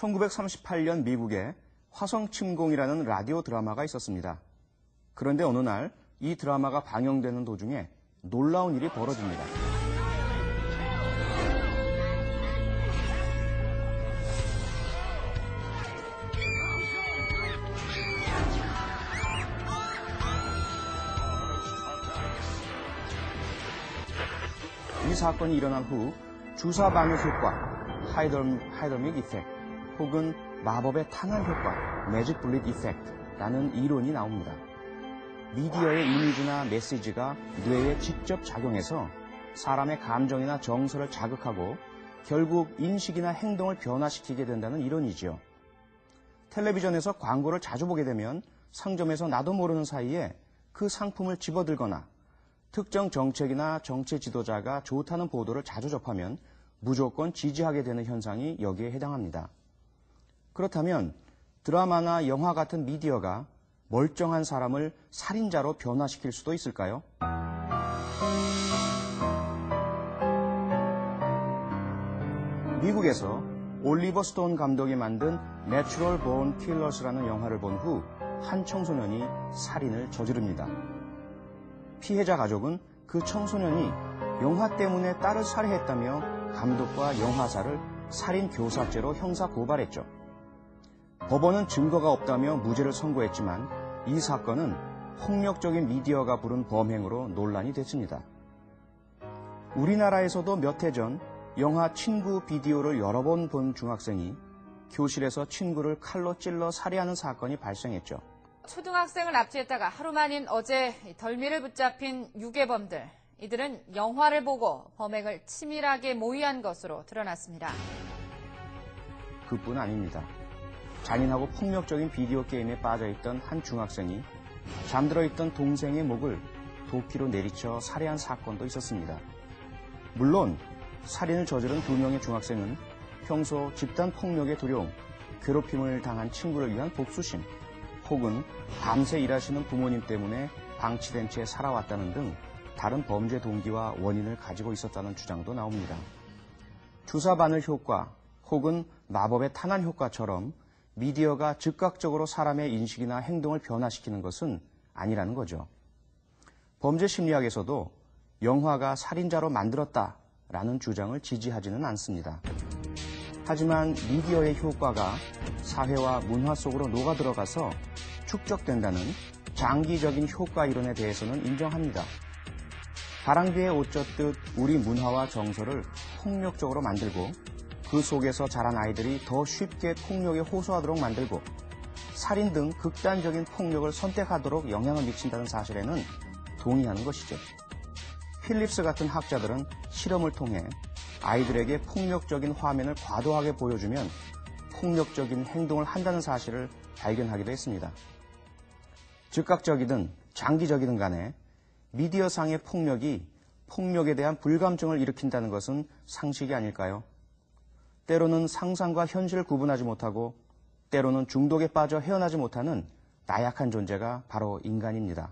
1938년 미국에 화성침공이라는 라디오 드라마가 있었습니다. 그런데 어느 날 이 드라마가 방영되는 도중에 놀라운 일이 벌어집니다. 이 사건이 일어난 후 주사 방역 효과, 하이더믹 이펙트, 혹은 마법의 탄환 효과, 매직 블릿 이펙트라는 이론이 나옵니다. 미디어의 이미지나 메시지가 뇌에 직접 작용해서 사람의 감정이나 정서를 자극하고 결국 인식이나 행동을 변화시키게 된다는 이론이지요. 텔레비전에서 광고를 자주 보게 되면 상점에서 나도 모르는 사이에 그 상품을 집어들거나 특정 정책이나 정치 지도자가 좋다는 보도를 자주 접하면 무조건 지지하게 되는 현상이 여기에 해당합니다. 그렇다면 드라마나 영화 같은 미디어가 멀쩡한 사람을 살인자로 변화시킬 수도 있을까요? 미국에서 올리버 스톤 감독이 만든 내추럴 본 킬러스라는 영화를 본 후 한 청소년이 살인을 저지릅니다. 피해자 가족은 그 청소년이 영화 때문에 딸을 살해했다며 감독과 영화사를 살인 교사죄로 형사 고발했죠. 법원은 증거가 없다며 무죄를 선고했지만 이 사건은 폭력적인 미디어가 부른 범행으로 논란이 됐습니다. 우리나라에서도 몇 해 전 영화 친구 비디오를 여러 번 본 중학생이 교실에서 친구를 칼로 찔러 살해하는 사건이 발생했죠. 초등학생을 납치했다가 하루 만인 어제 덜미를 붙잡힌 유괴범들. 이들은 영화를 보고 범행을 치밀하게 모의한 것으로 드러났습니다. 그뿐 아닙니다. 잔인하고 폭력적인 비디오 게임에 빠져있던 한 중학생이 잠들어 있던 동생의 목을 도끼로 내리쳐 살해한 사건도 있었습니다. 물론 살인을 저지른 2명의 중학생은 평소 집단 폭력의 두려움, 괴롭힘을 당한 친구를 위한 복수심, 혹은 밤새 일하시는 부모님 때문에 방치된 채 살아왔다는 등 다른 범죄 동기와 원인을 가지고 있었다는 주장도 나옵니다. 주사 바늘 효과 혹은 마법의 탄환 효과처럼 미디어가 즉각적으로 사람의 인식이나 행동을 변화시키는 것은 아니라는 거죠. 범죄 심리학에서도 영화가 살인자로 만들었다라는 주장을 지지하지는 않습니다. 하지만 미디어의 효과가 사회와 문화 속으로 녹아들어가서 축적된다는 장기적인 효과 이론에 대해서는 인정합니다. 바람귀에 옷 젖듯 우리 문화와 정서를 폭력적으로 만들고 그 속에서 자란 아이들이 더 쉽게 폭력에 호소하도록 만들고 살인 등 극단적인 폭력을 선택하도록 영향을 미친다는 사실에는 동의하는 것이죠. 필립스 같은 학자들은 실험을 통해 아이들에게 폭력적인 화면을 과도하게 보여주면 폭력적인 행동을 한다는 사실을 발견하기도 했습니다. 즉각적이든 장기적이든 간에 미디어상의 폭력이 폭력에 대한 불감증을 일으킨다는 것은 상식이 아닐까요? 때로는 상상과 현실을 구분하지 못하고 때로는 중독에 빠져 헤어나지 못하는 나약한 존재가 바로 인간입니다.